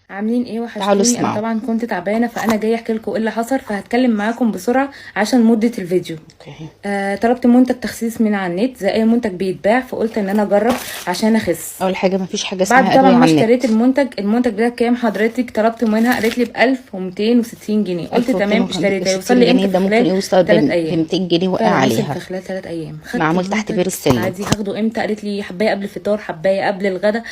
عاملين ايه؟ تعالوا وحشتوني. انا اسمعوا. طبعا كنت تعبانه، فانا جايه احكي لكم ايه اللي حصل، فهتكلم معاكم بسرعه عشان مده الفيديو. اوكي. طلبت منتج تخسيس من على النت زي اي منتج بيتباع، فقلت ان انا اجرب عشان اخس. اول حاجه مفيش حاجه بعد اسمها طبعا ادويه ما على النت. اشتريت المنتج ده كام حضرتك؟ طلبت منها قالت لي ب 1260 جنيه. قلت تمام، اشتريته. يوصل 1260 لي جنيه امتى؟ ده في ممكن خلال يوصل ب 3 ايام. 200 جنيه وقع فعلا وصل عليها. في خلال 3 ايام. خدت معمول تحت بير السلم. عادي. هاخده امتى؟ قالت لي حبايه قبل الفطار، حبايه قبل الغدا،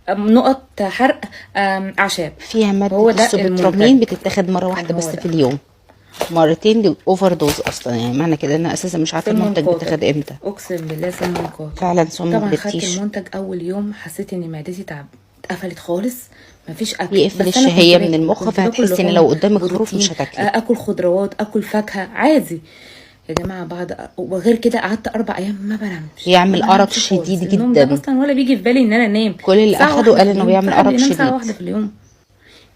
نقط حرق، اعشاب. فيها ماده هو ده السوبترامين المنتج. بتتاخد مره واحده هو بس ده. في اليوم. مرتين دي اوفر دوز اصلا، يعني معنى كده ان اساسا مش عارفه سم المنتج قاتل، بيتاخد امتى. اقسم بالله سم قاتل. فعلا سم طبعا خدت بريتيش. المنتج اول يوم حسيت ان معدتي اتقفلت خالص، مفيش اكل. يقفل بس انا الشهيه من المخ، كنت باكل فهتحسي ان لحوم، لو قدامك خروف بروتين، مش هتاكلي. اكل خضروات، اكل فاكهه عادي. يا جماعه بعد وغير كده قعدت 4 ايام ما بنامش، بيعمل ما ارق بنامش خالص. شديد النوم ده جدا. اصلا ولا بيجي في بالي ان انا انام. كل اللي ساعه اخده واحده قال في انه اليوم، بيعمل فقال ارق بينام ساعه شديد. واحده في اليوم.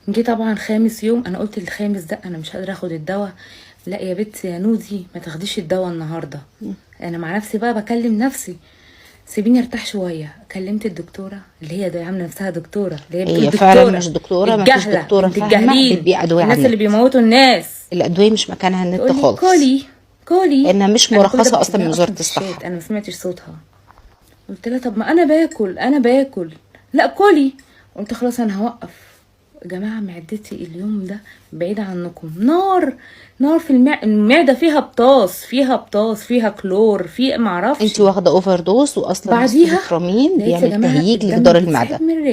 جه طبعا خامس يوم انا قلت الخامس ده انا مش قادره اخد الدواء. لا يا بنت يا نودي، ما تاخديش الدواء النهارده. انا مع نفسي بقى بكلم نفسي، سيبيني ارتاح شويه. كلمت الدكتوره اللي هي عامله نفسها دكتوره، اللي هي بتقول هي فعلا دكتوره مش دكتوره، ما فيش الجهله دكتوره بنت فاهمه الجاهلين، بتبيع ادويه على الناس اللي النت. بيموتوا الناس. الادويه مش مكانها النت تقول لي خالص، كولي. لانها مش انا كل ده مرخصه بكتب اصلا من لها وزاره في الصحه. الشات، انا ما سمعتش صوتها. قلت لها طب ما انا باكل. لا كولي. قلت خلاص انا هوقف. يا جماعه معدتي اليوم ده بعيده عنكم نار في المعده، فيها كلور، في معرفش. انت واخده اوفر دوز، واصلا بعديها السوبترامين لقيت يا بيعمل جماعه تهيج الدم لجدار بيتسحب المعده، من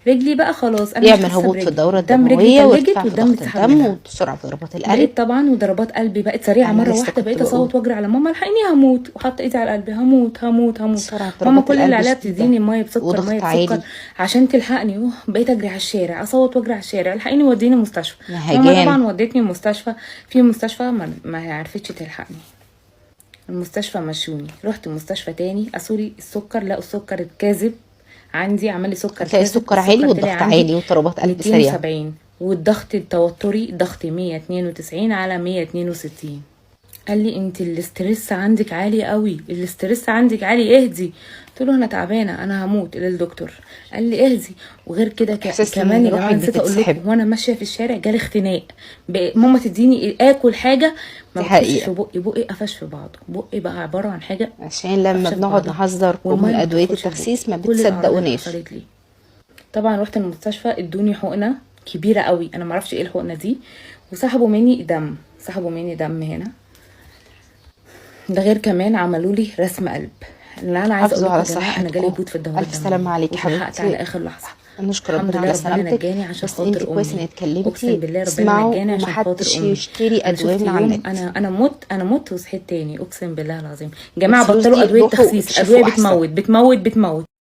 رجلي بقى خلاص. انا مش بيعمل حاسه هبوط في برجلي، الدوره الدم رجلي الدمويه تلجت وارتفاع في والدم ضغط اتسحب الدم منها. وسرعه في ضربات القلب. لقيت طبعا وضربات قلبي بقت سريعه انا مره لسه واحده، كنت بقيت بقول اصوت واجري على ماما الحقيني هموت، وحاطه ايدي على قلبي هموت. سرعه في ماما ضربات كل اللي القلب عليها شديده بتديني ميه بسكر وضغط عالي. عشان تلحقني. بقيت اجري على الشارع، اصوت واجري على الشارع الحقيني وديني مستشفى. ماما نهجان. طبعا ودتني مستشفى، في مستشفى ما عرفتش تلحقني. المستشفى مشوني، رحت مستشفى تاني قاسولي السكر، لقوا السكر الكاذب عندي، عمل لي سكر هتلاقي كاذب. السكر عالي والضغط عالي وضربات قلب سريعه، 270، والضغط التوتري ضغط 192 على 162. قال لي انت الاسترس عندك عالي قوي، اهدي. قلت له انا تعبانه، انا هموت للدكتور. قال لي اهدي. وغير كده كمان يا جماعه نسيت اقول لكم، وانا ماشيه في الشارع جالي اختناق. ماما تديني اكل حاجه ما بتخشش في بقي قفش في بعضه، بقي بقى عباره عن حاجه. عشان لما بنقعد نحذركم من ادويه التخسيس ما بتصدقوناش. طبعا رحت المستشفى، ادوني حقنه كبيره قوي، انا ما اعرفش ايه الحقنه دي، وسحبوا مني دم هنا. ده غير كمان عملوا لي رسم قلب. اللي انا عايزه اقول لكم يا جماعه، انا جالي هبوط في الدوره الف سلامه عليكي حبيبتي على اخر لحظه. نشكر الحمد ربنا لله على سلامتك. نجاني عشان بس خاطر انت كويس امي. انك اتكلمتي. اقسم بالله ربنا اسمعوا نجاني عشان خاطر ومحدش امي. يشتري ادويه من على النت. انا مت وصحيت تاني، اقسم بالله العظيم. جماعه بطلوا ادويه تخسيس، ادويه بتموت.